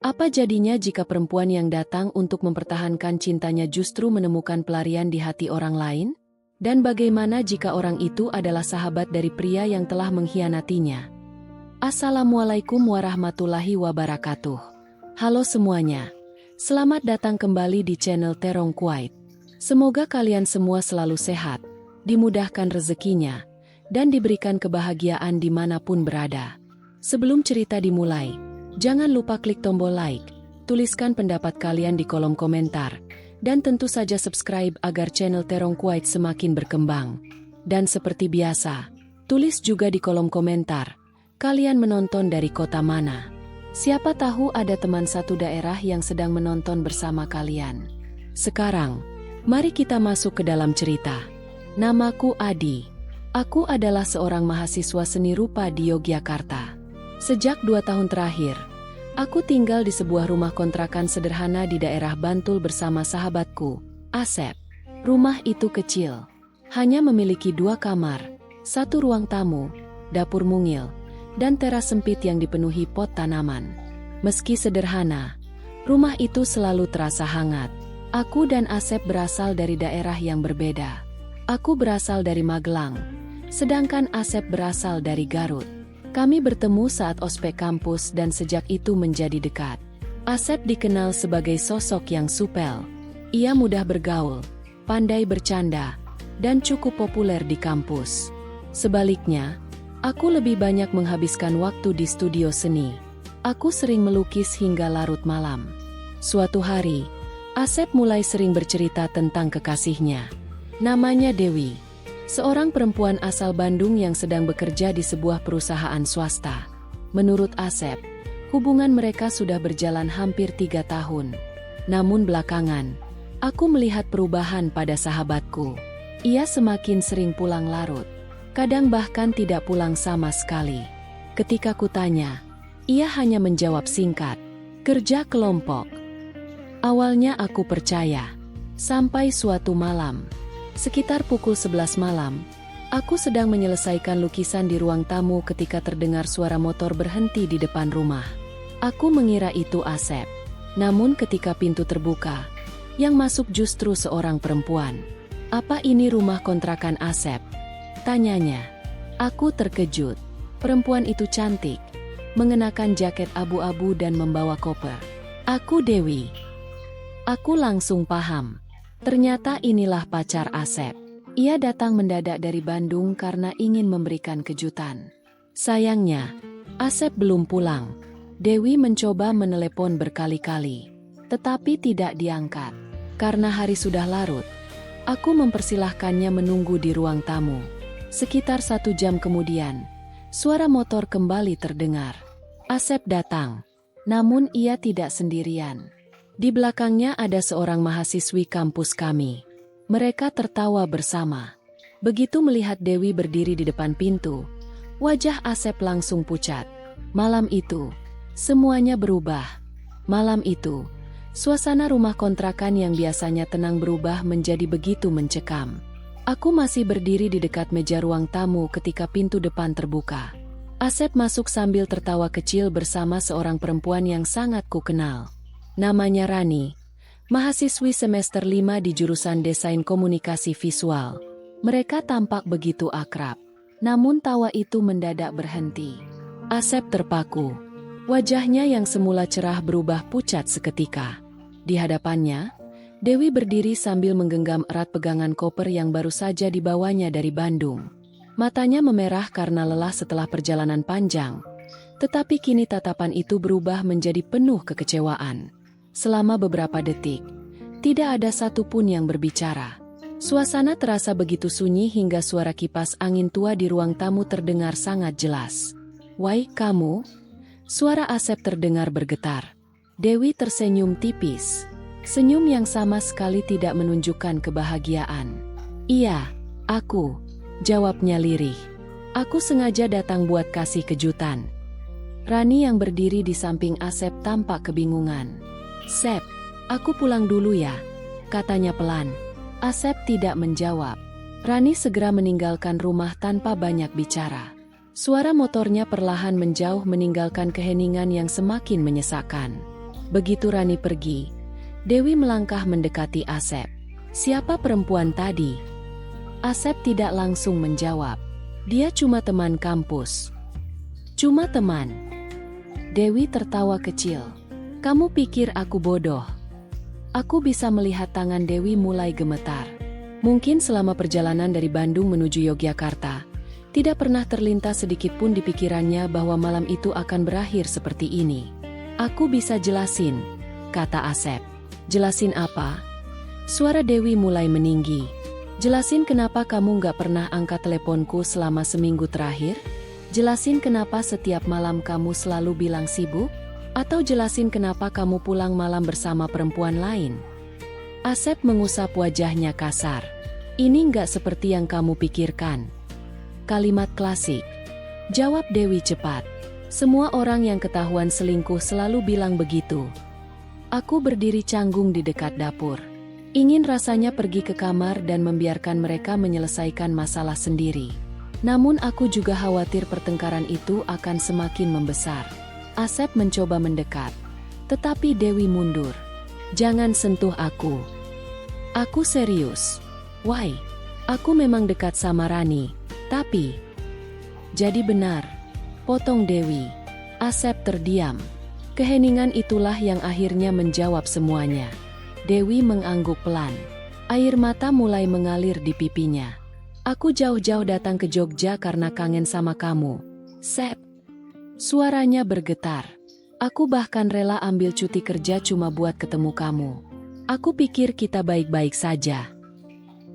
Apa jadinya jika perempuan yang datang untuk mempertahankan cintanya justru menemukan pelarian di hati orang lain? Dan bagaimana jika orang itu adalah sahabat dari pria yang telah mengkhianatinya? Assalamualaikum warahmatullahi wabarakatuh. Halo semuanya. Selamat datang kembali di channel Terong Kuwait. Semoga kalian semua selalu sehat, dimudahkan rezekinya, dan diberikan kebahagiaan dimanapun berada. Sebelum cerita dimulai, jangan lupa klik tombol like, tuliskan pendapat kalian di kolom komentar, dan tentu saja subscribe agar channel Terong Kuwait semakin berkembang. Dan seperti biasa, tulis juga di kolom komentar, kalian menonton dari kota mana? Siapa tahu ada teman satu daerah yang sedang menonton bersama kalian. Sekarang, mari kita masuk ke dalam cerita. Namaku Adi. Aku adalah seorang mahasiswa seni rupa di Yogyakarta. Sejak 2 tahun terakhir, aku tinggal di sebuah rumah kontrakan sederhana di daerah Bantul bersama sahabatku, Asep. Rumah itu kecil, hanya memiliki 2 kamar, 1 ruang tamu, dapur mungil, dan teras sempit yang dipenuhi pot tanaman. Meski sederhana, rumah itu selalu terasa hangat. Aku dan Asep berasal dari daerah yang berbeda. Aku berasal dari Magelang, sedangkan Asep berasal dari Garut. Kami bertemu saat ospek kampus dan sejak itu menjadi dekat. Asep dikenal sebagai sosok yang supel. Ia mudah bergaul, pandai bercanda, dan cukup populer di kampus. Sebaliknya, aku lebih banyak menghabiskan waktu di studio seni. Aku sering melukis hingga larut malam. Suatu hari, Asep mulai sering bercerita tentang kekasihnya. Namanya Dewi, seorang perempuan asal Bandung yang sedang bekerja di sebuah perusahaan swasta. Menurut Asep, hubungan mereka sudah berjalan hampir 3 tahun. Namun belakangan, aku melihat perubahan pada sahabatku. Ia semakin sering pulang larut. Kadang bahkan tidak pulang sama sekali. Ketika kutanya, ia hanya menjawab singkat, "Kerja kelompok." Awalnya aku percaya. Sampai suatu malam, sekitar pukul 11 malam, aku sedang menyelesaikan lukisan di ruang tamu ketika terdengar suara motor berhenti di depan rumah. Aku mengira itu Asep. Namun ketika pintu terbuka, yang masuk justru seorang perempuan. "Apa ini rumah kontrakan Asep?" tanyanya. Aku terkejut. Perempuan itu cantik, mengenakan jaket abu-abu dan membawa koper. "Aku Dewi." Aku langsung paham. Ternyata inilah pacar Asep. Ia datang mendadak dari Bandung karena ingin memberikan kejutan. Sayangnya, Asep belum pulang. Dewi mencoba menelepon berkali-kali, tetapi tidak diangkat. Karena hari sudah larut, aku mempersilahkannya menunggu di ruang tamu. Sekitar 1 jam kemudian, suara motor kembali terdengar. Asep datang, namun ia tidak sendirian. Di belakangnya ada seorang mahasiswi kampus kami. Mereka tertawa bersama. Begitu melihat Dewi berdiri di depan pintu, wajah Asep langsung pucat. Malam itu, semuanya berubah. Malam itu, suasana rumah kontrakan yang biasanya tenang berubah menjadi begitu mencekam. Aku masih berdiri di dekat meja ruang tamu ketika pintu depan terbuka. Asep masuk sambil tertawa kecil bersama seorang perempuan yang sangat kukenal. Namanya Rani, mahasiswi semester 5 di jurusan Desain Komunikasi Visual. Mereka tampak begitu akrab, namun tawa itu mendadak berhenti. Asep terpaku. Wajahnya yang semula cerah berubah pucat seketika. Di hadapannya, Dewi berdiri sambil menggenggam erat pegangan koper yang baru saja dibawanya dari Bandung. Matanya memerah karena lelah setelah perjalanan panjang, tetapi kini tatapan itu berubah menjadi penuh kekecewaan. Selama beberapa detik, tidak ada satupun yang berbicara. Suasana terasa begitu sunyi hingga suara kipas angin tua di ruang tamu terdengar sangat jelas. "Wai, kamu?" Suara Asep terdengar bergetar. Dewi tersenyum tipis. Senyum yang sama sekali tidak menunjukkan kebahagiaan. "Iya, aku," jawabnya lirih. "Aku sengaja datang buat kasih kejutan." Rani yang berdiri di samping Asep tampak kebingungan. "Sep, aku pulang dulu ya," katanya pelan. Asep tidak menjawab. Rani segera meninggalkan rumah tanpa banyak bicara. Suara motornya perlahan menjauh meninggalkan keheningan yang semakin menyesakkan. Begitu Rani pergi, Dewi melangkah mendekati Asep. "Siapa perempuan tadi?" Asep tidak langsung menjawab. "Dia cuma teman kampus." "Cuma teman?" Dewi tertawa kecil. "Kamu pikir aku bodoh?" Aku bisa melihat tangan Dewi mulai gemetar. Mungkin selama perjalanan dari Bandung menuju Yogyakarta, tidak pernah terlintas sedikit pun di pikirannya bahwa malam itu akan berakhir seperti ini. "Aku bisa jelasin," kata Asep. "Jelasin apa?" Suara Dewi mulai meninggi. "Jelasin kenapa kamu gak pernah angkat teleponku selama seminggu terakhir? Jelasin kenapa setiap malam kamu selalu bilang sibuk? Atau jelasin kenapa kamu pulang malam bersama perempuan lain?" Asep mengusap wajahnya kasar. "Ini gak seperti yang kamu pikirkan." "Kalimat klasik," jawab Dewi cepat. "Semua orang yang ketahuan selingkuh selalu bilang begitu." Aku berdiri canggung di dekat dapur. Ingin rasanya pergi ke kamar dan membiarkan mereka menyelesaikan masalah sendiri. Namun aku juga khawatir pertengkaran itu akan semakin membesar. Asep mencoba mendekat, tetapi Dewi mundur. "Jangan sentuh aku. Aku serius." "Why? Aku memang dekat sama Rani, tapi..." "Jadi benar," potong Dewi. Asep terdiam. Keheningan itulah yang akhirnya menjawab semuanya. Dewi mengangguk pelan. Air mata mulai mengalir di pipinya. "Aku jauh-jauh datang ke Jogja karena kangen sama kamu, Sep." Suaranya bergetar. "Aku bahkan rela ambil cuti kerja cuma buat ketemu kamu. Aku pikir kita baik-baik saja."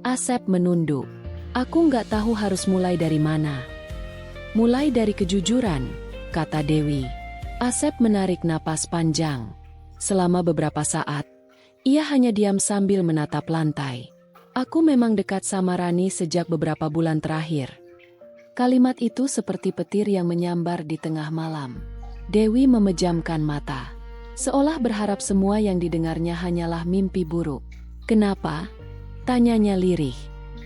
Asep menunduk. "Aku nggak tahu harus mulai dari mana." "Mulai dari kejujuran," kata Dewi. Asep menarik napas panjang. Selama beberapa saat, ia hanya diam sambil menatap lantai. "Aku memang dekat sama Rani sejak beberapa bulan terakhir." Kalimat itu seperti petir yang menyambar di tengah malam. Dewi memejamkan mata, seolah berharap semua yang didengarnya hanyalah mimpi buruk. "Kenapa?" tanyanya lirih.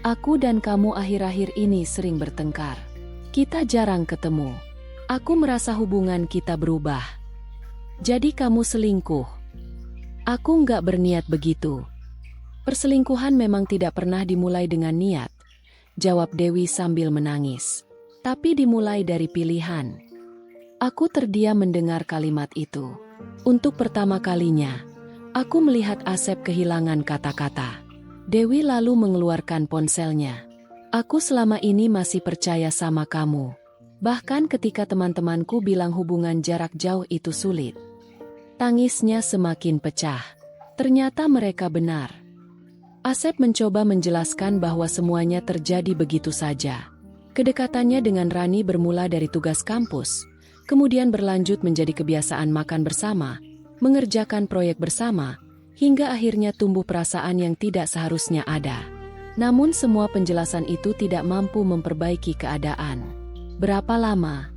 "Aku dan kamu akhir-akhir ini sering bertengkar. Kita jarang ketemu. Aku merasa hubungan kita berubah. Jadi kamu selingkuh?" "Aku nggak berniat begitu." "Perselingkuhan memang tidak pernah dimulai dengan niat," jawab Dewi sambil menangis. "Tapi dimulai dari pilihan." Aku terdiam mendengar kalimat itu. Untuk pertama kalinya, aku melihat Asep kehilangan kata-kata. Dewi lalu mengeluarkan ponselnya. "Aku selama ini masih percaya sama kamu. Bahkan ketika teman-temanku bilang hubungan jarak jauh itu sulit." Tangisnya semakin pecah. Ternyata mereka benar. Asep mencoba menjelaskan bahwa semuanya terjadi begitu saja. Kedekatannya dengan Rani bermula dari tugas kampus, kemudian berlanjut menjadi kebiasaan makan bersama, mengerjakan proyek bersama, hingga akhirnya tumbuh perasaan yang tidak seharusnya ada. Namun semua penjelasan itu tidak mampu memperbaiki keadaan. "Berapa lama?"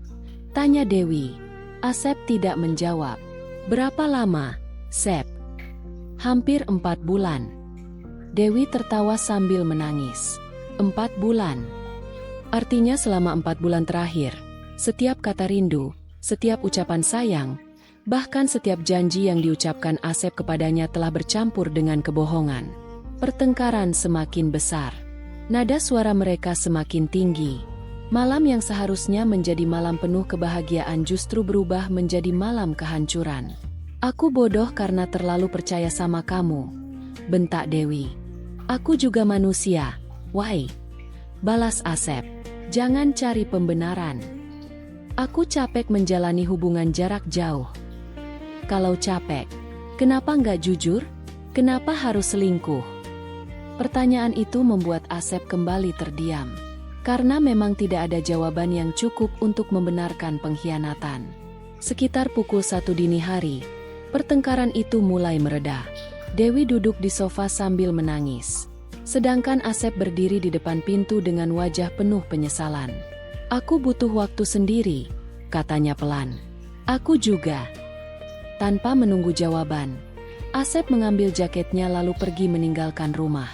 tanya Dewi. Asep tidak menjawab. "Berapa lama, Sep?" "Hampir 4 bulan." Dewi tertawa sambil menangis. 4 bulan. Artinya selama 4 bulan terakhir, setiap kata rindu, setiap ucapan sayang, bahkan setiap janji yang diucapkan Asep kepadanya telah bercampur dengan kebohongan. Pertengkaran semakin besar. Nada suara mereka semakin tinggi. Malam yang seharusnya menjadi malam penuh kebahagiaan justru berubah menjadi malam kehancuran. "Aku bodoh karena terlalu percaya sama kamu," bentak Dewi. "Aku juga manusia, why?" balas Asep. "Jangan cari pembenaran. Aku capek menjalani hubungan jarak jauh." "Kalau capek, kenapa nggak jujur? Kenapa harus selingkuh?" Pertanyaan itu membuat Asep kembali terdiam. Karena memang tidak ada jawaban yang cukup untuk membenarkan pengkhianatan. Sekitar pukul 1 dini hari, pertengkaran itu mulai mereda. Dewi duduk di sofa sambil menangis. Sedangkan Asep berdiri di depan pintu dengan wajah penuh penyesalan. "Aku butuh waktu sendiri," katanya pelan. "Aku juga." Tanpa menunggu jawaban, Asep mengambil jaketnya lalu pergi meninggalkan rumah.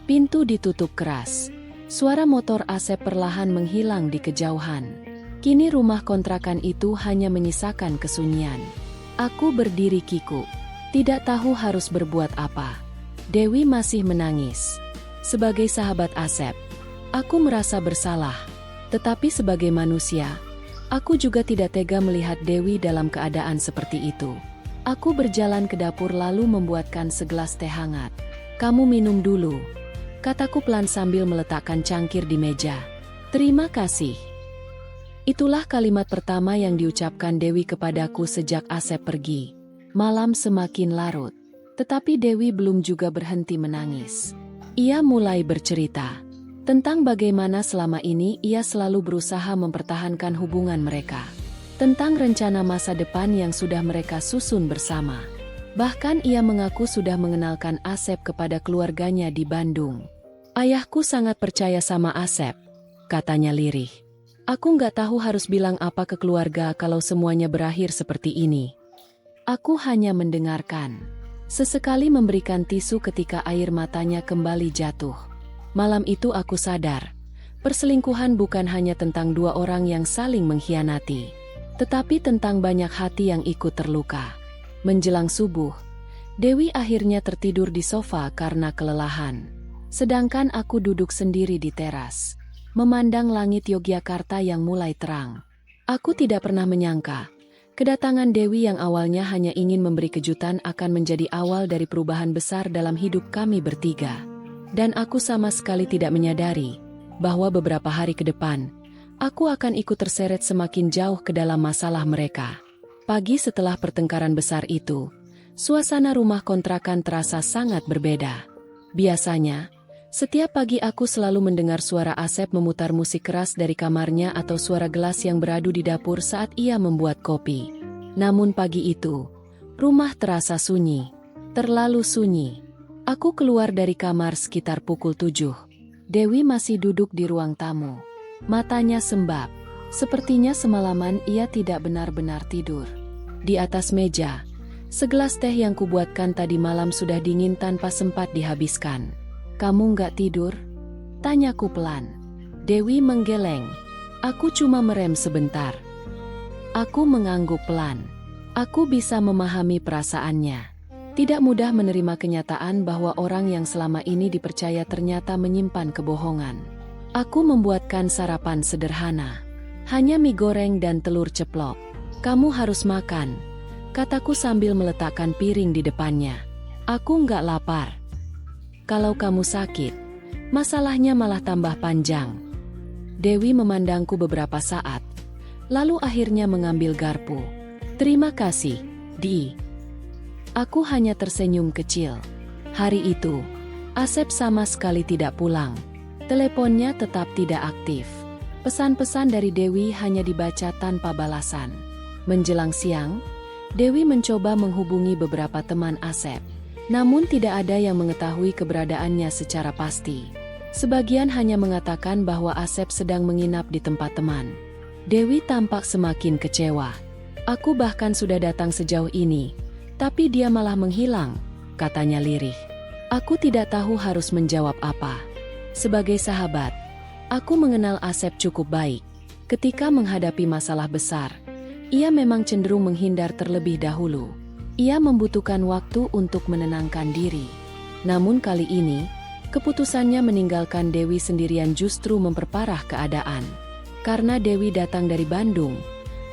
Pintu ditutup keras. Suara motor Asep perlahan menghilang di kejauhan. Kini rumah kontrakan itu hanya menyisakan kesunyian. Aku berdiri kikuk. Tidak tahu harus berbuat apa. Dewi masih menangis. Sebagai sahabat Asep, aku merasa bersalah. Tetapi sebagai manusia, aku juga tidak tega melihat Dewi dalam keadaan seperti itu. Aku berjalan ke dapur lalu membuatkan segelas teh hangat. "Kamu minum dulu," kataku pelan sambil meletakkan cangkir di meja. "Terima kasih." Itulah kalimat pertama yang diucapkan Dewi kepadaku sejak Asep pergi. Malam semakin larut, tetapi Dewi belum juga berhenti menangis. Ia mulai bercerita tentang bagaimana selama ini ia selalu berusaha mempertahankan hubungan mereka. Tentang rencana masa depan yang sudah mereka susun bersama. Bahkan ia mengaku sudah mengenalkan Asep kepada keluarganya di Bandung. "Ayahku sangat percaya sama Asep," katanya lirih. "Aku nggak tahu harus bilang apa ke keluarga kalau semuanya berakhir seperti ini." Aku hanya mendengarkan. Sesekali memberikan tisu ketika air matanya kembali jatuh. Malam itu aku sadar, perselingkuhan bukan hanya tentang dua orang yang saling mengkhianati, tetapi tentang banyak hati yang ikut terluka. Menjelang subuh, Dewi akhirnya tertidur di sofa karena kelelahan. Sedangkan aku duduk sendiri di teras, memandang langit Yogyakarta yang mulai terang. Aku tidak pernah menyangka, kedatangan Dewi yang awalnya hanya ingin memberi kejutan akan menjadi awal dari perubahan besar dalam hidup kami bertiga. Dan aku sama sekali tidak menyadari bahwa beberapa hari ke depan, aku akan ikut terseret semakin jauh ke dalam masalah mereka. Pagi setelah pertengkaran besar itu, suasana rumah kontrakan terasa sangat berbeda. Biasanya, setiap pagi aku selalu mendengar suara Asep memutar musik keras dari kamarnya atau suara gelas yang beradu di dapur saat ia membuat kopi. Namun pagi itu, rumah terasa sunyi. Terlalu sunyi. Aku keluar dari kamar sekitar pukul 7. Dewi masih duduk di ruang tamu. Matanya sembab. Sepertinya semalaman ia tidak benar-benar tidur. Di atas meja, segelas teh yang kubuatkan tadi malam sudah dingin tanpa sempat dihabiskan. "Kamu nggak tidur?" tanyaku pelan. Dewi menggeleng. Aku cuma merem sebentar. Aku mengangguk pelan. Aku bisa memahami perasaannya. Tidak mudah menerima kenyataan bahwa orang yang selama ini dipercaya ternyata menyimpan kebohongan. Aku membuatkan sarapan sederhana. Hanya mie goreng dan telur ceplok. "Kamu harus makan," kataku sambil meletakkan piring di depannya. "Aku nggak lapar." "Kalau kamu sakit, masalahnya malah tambah panjang." Dewi memandangku beberapa saat, lalu akhirnya mengambil garpu. "Terima kasih, Di." Aku hanya tersenyum kecil. Hari itu, Asep sama sekali tidak pulang. Teleponnya tetap tidak aktif. Pesan-pesan dari Dewi hanya dibaca tanpa balasan. Menjelang siang, Dewi mencoba menghubungi beberapa teman Asep. Namun tidak ada yang mengetahui keberadaannya secara pasti. Sebagian hanya mengatakan bahwa Asep sedang menginap di tempat teman. Dewi tampak semakin kecewa. "Aku bahkan sudah datang sejauh ini, tapi dia malah menghilang," katanya lirih. Aku tidak tahu harus menjawab apa. Sebagai sahabat, aku mengenal Asep cukup baik. Ketika menghadapi masalah besar, ia memang cenderung menghindar terlebih dahulu. Ia membutuhkan waktu untuk menenangkan diri. Namun kali ini, keputusannya meninggalkan Dewi sendirian justru memperparah keadaan. Karena Dewi datang dari Bandung,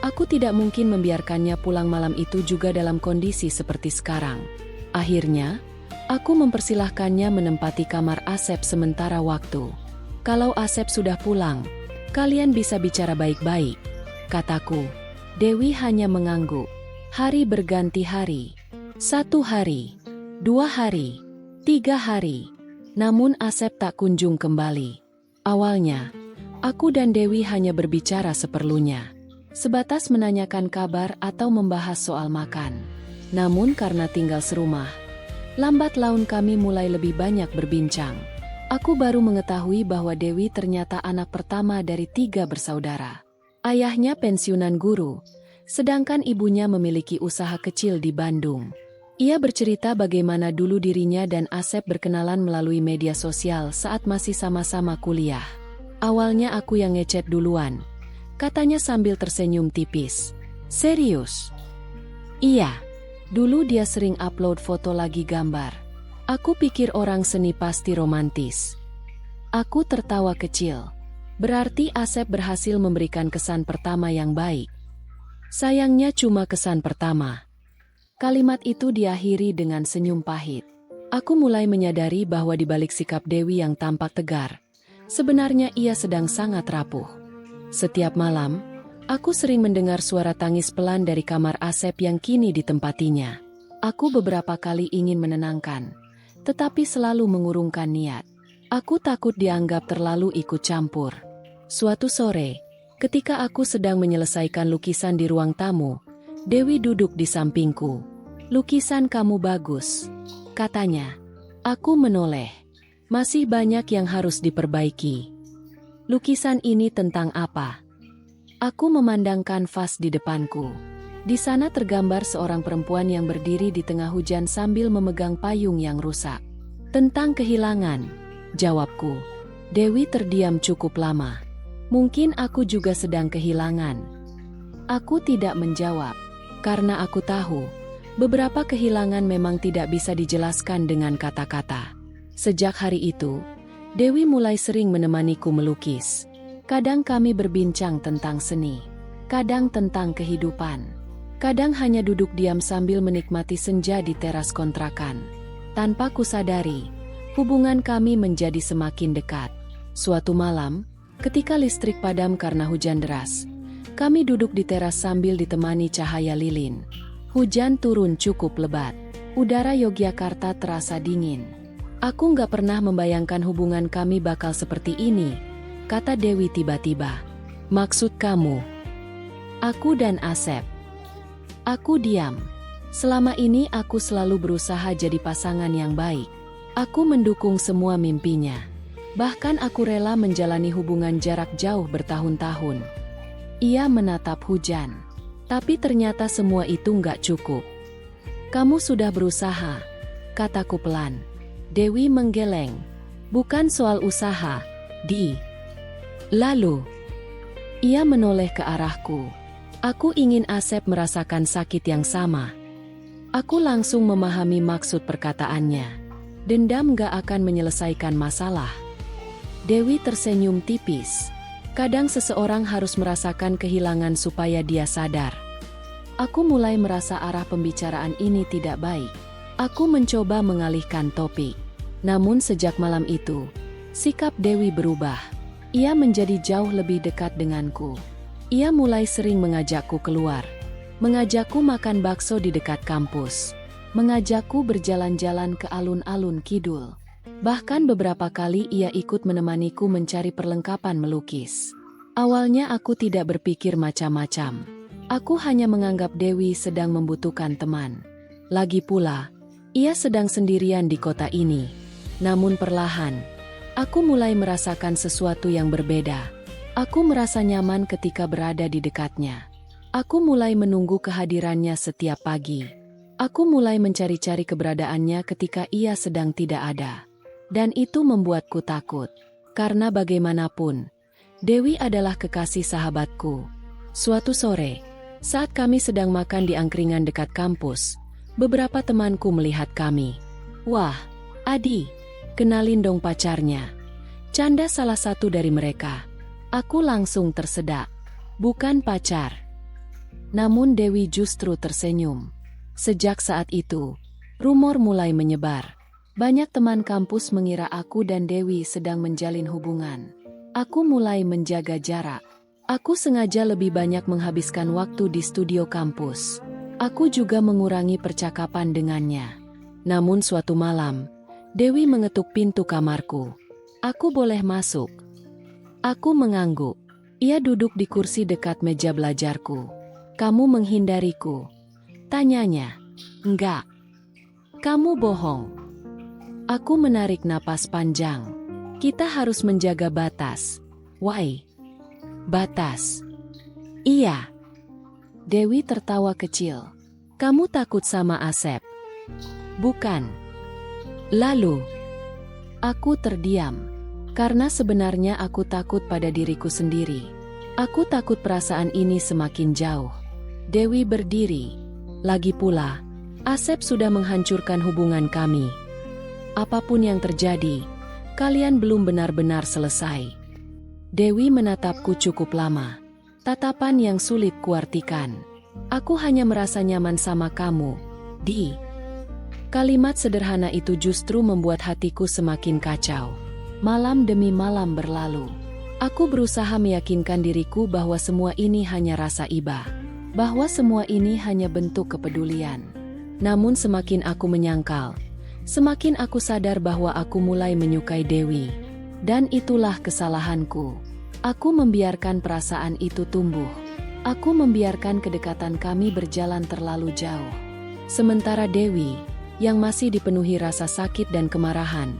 aku tidak mungkin membiarkannya pulang malam itu juga dalam kondisi seperti sekarang. Akhirnya, aku mempersilahkannya menempati kamar Asep sementara waktu. "Kalau Asep sudah pulang, kalian bisa bicara baik-baik," kataku. Dewi hanya mengangguk. Hari berganti hari. 1 hari, 2 hari, 3 hari. Namun Asep tak kunjung kembali. Awalnya, aku dan Dewi hanya berbicara seperlunya. Sebatas menanyakan kabar atau membahas soal makan. Namun karena tinggal serumah, lambat laun kami mulai lebih banyak berbincang. Aku baru mengetahui bahwa Dewi ternyata anak pertama dari 3 bersaudara. Ayahnya pensiunan guru, sedangkan ibunya memiliki usaha kecil di Bandung. Ia bercerita bagaimana dulu dirinya dan Asep berkenalan melalui media sosial saat masih sama-sama kuliah. "Awalnya aku yang ngechat duluan," katanya sambil tersenyum tipis. "Serius?" "Iya. Dulu dia sering upload foto lagi gambar. Aku pikir orang seni pasti romantis. Aku tertawa kecil. Berarti Asep berhasil memberikan kesan pertama yang baik. Sayangnya cuma kesan pertama. Kalimat itu diakhiri dengan senyum pahit. Aku mulai menyadari bahwa di balik sikap Dewi yang tampak tegar, sebenarnya ia sedang sangat rapuh. Setiap malam, aku sering mendengar suara tangis pelan dari kamar Asep yang kini ditempatinya. Aku beberapa kali ingin menenangkan, tetapi selalu mengurungkan niat. Aku takut dianggap terlalu ikut campur. Suatu sore, ketika aku sedang menyelesaikan lukisan di ruang tamu, Dewi duduk di sampingku. "Lukisan kamu bagus," katanya. Aku menoleh. "Masih banyak yang harus diperbaiki." "Lukisan ini tentang apa?" Aku memandang kanvas di depanku. Di sana tergambar seorang perempuan yang berdiri di tengah hujan sambil memegang payung yang rusak. "Tentang kehilangan," jawabku. Dewi terdiam cukup lama. "Mungkin aku juga sedang kehilangan." Aku tidak menjawab, karena aku tahu beberapa kehilangan memang tidak bisa dijelaskan dengan kata-kata. Sejak hari itu, Dewi mulai sering menemaniku melukis. Kadang kami berbincang tentang seni, kadang tentang kehidupan, kadang hanya duduk diam sambil menikmati senja di teras kontrakan. Tanpa kusadari, hubungan kami menjadi semakin dekat. Suatu malam, ketika listrik padam karena hujan deras, kami duduk di teras sambil ditemani cahaya lilin. Hujan turun cukup lebat. Udara Yogyakarta terasa dingin. "Aku nggak pernah membayangkan hubungan kami bakal seperti ini," kata Dewi tiba-tiba. "Maksud kamu?" "Aku dan Asep." Aku diam. Selama ini aku selalu berusaha jadi pasangan yang baik. Aku mendukung semua mimpinya. Bahkan aku rela menjalani hubungan jarak jauh bertahun-tahun. Ia menatap hujan. Tapi ternyata semua itu nggak cukup. "Kamu sudah berusaha," kataku pelan. Dewi menggeleng. "Bukan soal usaha, Di." Lalu, ia menoleh ke arahku. Aku ingin Asep merasakan sakit yang sama. Aku langsung memahami maksud perkataannya. Dendam gak akan menyelesaikan masalah. Dewi tersenyum tipis. Kadang seseorang harus merasakan kehilangan supaya dia sadar. Aku mulai merasa arah pembicaraan ini tidak baik. Aku mencoba mengalihkan topik. Namun sejak malam itu, sikap Dewi berubah. Ia menjadi jauh lebih dekat denganku. Ia mulai sering mengajakku keluar. Mengajakku makan bakso di dekat kampus. Mengajakku berjalan-jalan ke alun-alun kidul. Bahkan beberapa kali ia ikut menemaniku mencari perlengkapan melukis. Awalnya aku tidak berpikir macam-macam. Aku hanya menganggap Dewi sedang membutuhkan teman. Lagi pula, ia sedang sendirian di kota ini. Namun perlahan, aku mulai merasakan sesuatu yang berbeda. Aku merasa nyaman ketika berada di dekatnya. Aku mulai menunggu kehadirannya setiap pagi. Aku mulai mencari-cari keberadaannya ketika ia sedang tidak ada. Dan itu membuatku takut. Karena bagaimanapun, Dewi adalah kekasih sahabatku. Suatu sore, saat kami sedang makan di angkringan dekat kampus, beberapa temanku melihat kami. "Wah, Adi, kenalin dong pacarnya," canda salah satu dari mereka. Aku langsung tersedak. Bukan pacar. Namun Dewi justru tersenyum. Sejak saat itu, rumor mulai menyebar. Banyak teman kampus mengira aku dan Dewi sedang menjalin hubungan. Aku mulai menjaga jarak. Aku sengaja lebih banyak menghabiskan waktu di studio kampus. Aku juga mengurangi percakapan dengannya. Namun suatu malam, Dewi mengetuk pintu kamarku. "Aku boleh masuk?" Aku mengangguk. Ia duduk di kursi dekat meja belajarku. "Kamu menghindariku?" tanyanya. "Enggak." "Kamu bohong." Aku menarik napas panjang. "Kita harus menjaga batas." "Why?" "Batas." "Iya." Dewi tertawa kecil. "Kamu takut sama Asep?" "Bukan." "Lalu?" Aku terdiam. Karena sebenarnya aku takut pada diriku sendiri. Aku takut perasaan ini semakin jauh. Dewi berdiri. "Lagi pula, Asep sudah menghancurkan hubungan kami. Apapun yang terjadi, kalian belum benar-benar selesai. Dewi menatapku cukup lama. Tatapan yang sulit kuartikan. Aku hanya merasa nyaman sama kamu, Di. Kalimat sederhana itu justru membuat hatiku semakin kacau. Malam demi malam berlalu. Aku berusaha meyakinkan diriku bahwa semua ini hanya rasa iba. Bahwa semua ini hanya bentuk kepedulian. Namun semakin aku menyangkal, semakin aku sadar bahwa aku mulai menyukai Dewi. Dan itulah kesalahanku. Aku membiarkan perasaan itu tumbuh. Aku membiarkan kedekatan kami berjalan terlalu jauh. Sementara Dewi, yang masih dipenuhi rasa sakit dan kemarahan,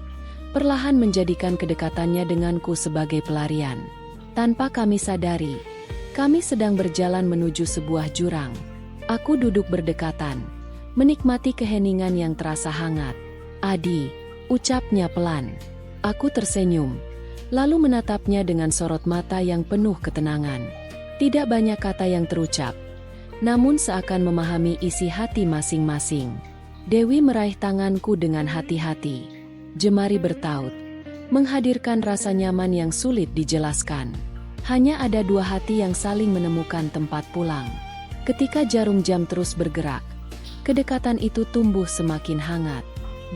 perlahan menjadikan kedekatannya denganku sebagai pelarian. Tanpa kami sadari, kami sedang berjalan menuju sebuah jurang. Aku duduk berdekatan, menikmati keheningan yang terasa hangat. "Adi," ucapnya pelan. Aku tersenyum, lalu menatapnya dengan sorot mata yang penuh ketenangan. Tidak banyak kata yang terucap, namun seakan memahami isi hati masing-masing. Dewi meraih tanganku dengan hati-hati. Jemari bertaut, menghadirkan rasa nyaman yang sulit dijelaskan. Hanya ada dua hati yang saling menemukan tempat pulang. Ketika jarum jam terus bergerak, kedekatan itu tumbuh semakin hangat.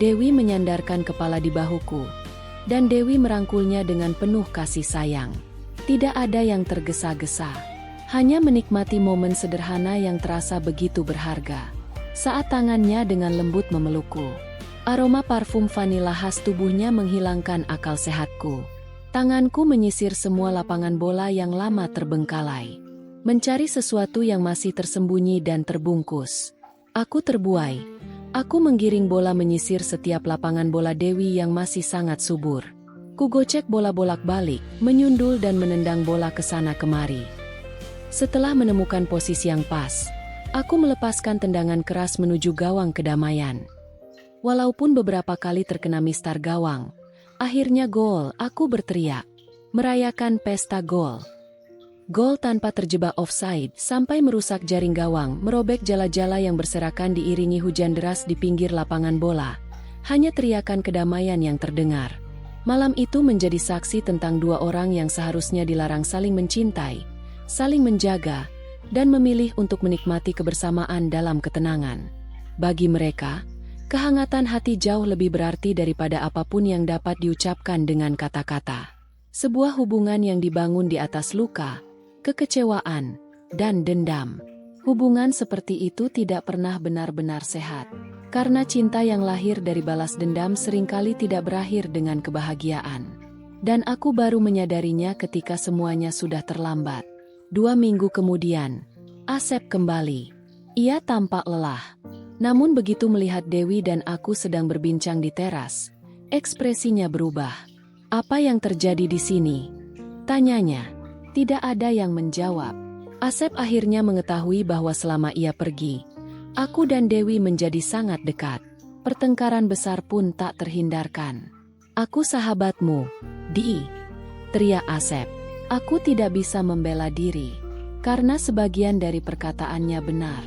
Dewi menyandarkan kepala di bahuku, dan Dewi merangkulnya dengan penuh kasih sayang. Tidak ada yang tergesa-gesa, hanya menikmati momen sederhana yang terasa begitu berharga. Saat tangannya dengan lembut memelukku, aroma parfum vanila khas tubuhnya menghilangkan akal sehatku. Tanganku menyisir semua lapangan bola yang lama terbengkalai, mencari sesuatu yang masih tersembunyi dan terbungkus. Aku terbuai. Aku menggiring bola menyisir setiap lapangan bola Dewi yang masih sangat subur. Kugocek bola bolak-balik, menyundul dan menendang bola ke sana kemari. Setelah menemukan posisi yang pas, aku melepaskan tendangan keras menuju gawang kedamaian. Walaupun beberapa kali terkena mistar gawang, akhirnya gol, aku berteriak. Merayakan pesta gol. Gol tanpa terjebak offside, sampai merusak jaring gawang, merobek jala-jala yang berserakan diiringi hujan deras di pinggir lapangan bola. Hanya teriakan kedamaian yang terdengar. Malam itu menjadi saksi tentang dua orang yang seharusnya dilarang saling mencintai, saling menjaga, dan memilih untuk menikmati kebersamaan dalam ketenangan. Bagi mereka, kehangatan hati jauh lebih berarti daripada apapun yang dapat diucapkan dengan kata-kata. Sebuah hubungan yang dibangun di atas luka, kekecewaan, dan dendam. Hubungan seperti itu tidak pernah benar-benar sehat. Karena cinta yang lahir dari balas dendam seringkali tidak berakhir dengan kebahagiaan. Dan aku baru menyadarinya ketika semuanya sudah terlambat. 2 minggu kemudian, Asep kembali. Ia tampak lelah. Namun begitu melihat Dewi dan aku sedang berbincang di teras, ekspresinya berubah. "Apa yang terjadi di sini?" tanyanya. Tidak ada yang menjawab. Asep akhirnya mengetahui bahwa selama ia pergi, aku dan Dewi menjadi sangat dekat. Pertengkaran besar pun tak terhindarkan. "Aku sahabatmu, Di," teriak Asep. Aku tidak bisa membela diri, karena sebagian dari perkataannya benar.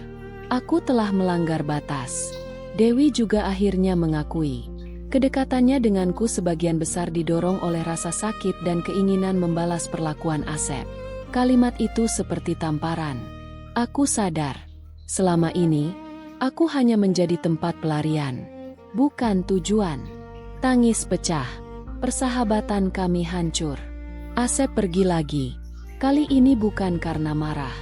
Aku telah melanggar batas. Dewi juga akhirnya mengakui. Kedekatannya denganku sebagian besar didorong oleh rasa sakit dan keinginan membalas perlakuan Asep. Kalimat itu seperti tamparan. Aku sadar, selama ini, aku hanya menjadi tempat pelarian, bukan tujuan. Tangis pecah. Persahabatan kami hancur. Asep pergi lagi. Kali ini bukan karena marah,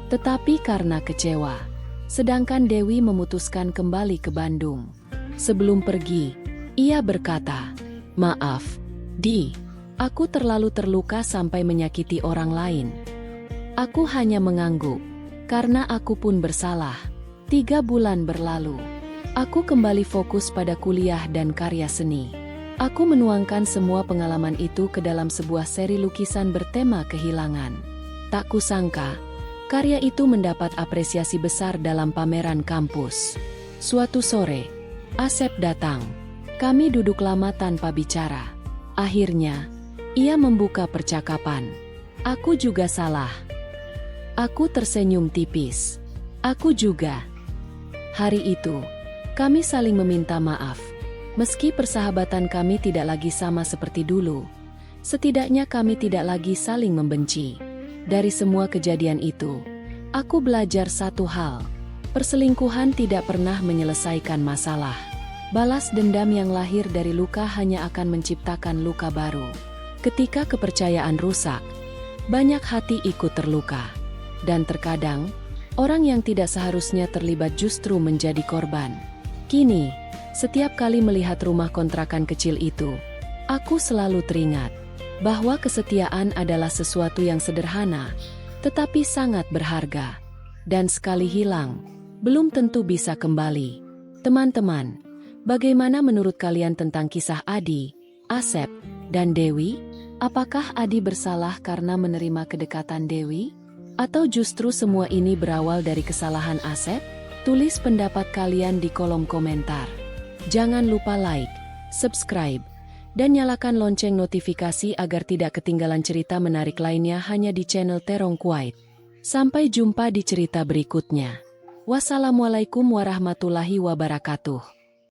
tetapi karena kecewa. Sedangkan Dewi memutuskan kembali ke Bandung. Sebelum pergi, ia berkata, "Maaf, Di, aku terlalu terluka sampai menyakiti orang lain." Aku hanya mengangguk, karena aku pun bersalah. 3 bulan berlalu. Aku kembali fokus pada kuliah dan karya seni. Aku menuangkan semua pengalaman itu ke dalam sebuah seri lukisan bertema kehilangan. Tak kusangka, karya itu mendapat apresiasi besar dalam pameran kampus. Suatu sore, Asep datang. Kami duduk lama tanpa bicara. Akhirnya, ia membuka percakapan. "Aku juga salah." Aku tersenyum tipis. "Aku juga." Hari itu, Kami saling meminta maaf. Meski persahabatan kami tidak lagi sama seperti dulu, setidaknya kami tidak lagi saling membenci. Dari semua kejadian itu, aku belajar satu hal. Perselingkuhan tidak pernah menyelesaikan masalah. Balas dendam yang lahir dari luka hanya akan menciptakan luka baru. Ketika kepercayaan rusak, banyak hati ikut terluka. Dan terkadang, orang yang tidak seharusnya terlibat justru menjadi korban. Kini, setiap kali melihat rumah kontrakan kecil itu, aku selalu teringat bahwa kesetiaan adalah sesuatu yang sederhana, tetapi sangat berharga. Dan sekali hilang, belum tentu bisa kembali. Teman-teman, bagaimana menurut kalian tentang kisah Adi, Asep, dan Dewi? Apakah Adi bersalah karena menerima kedekatan Dewi? Atau justru semua ini berawal dari kesalahan Asep? Tulis pendapat kalian di kolom komentar. Jangan lupa like, subscribe, dan nyalakan lonceng notifikasi agar tidak ketinggalan cerita menarik lainnya hanya di channel Terong Kuwait. Sampai jumpa di cerita berikutnya. Wassalamualaikum warahmatullahi wabarakatuh.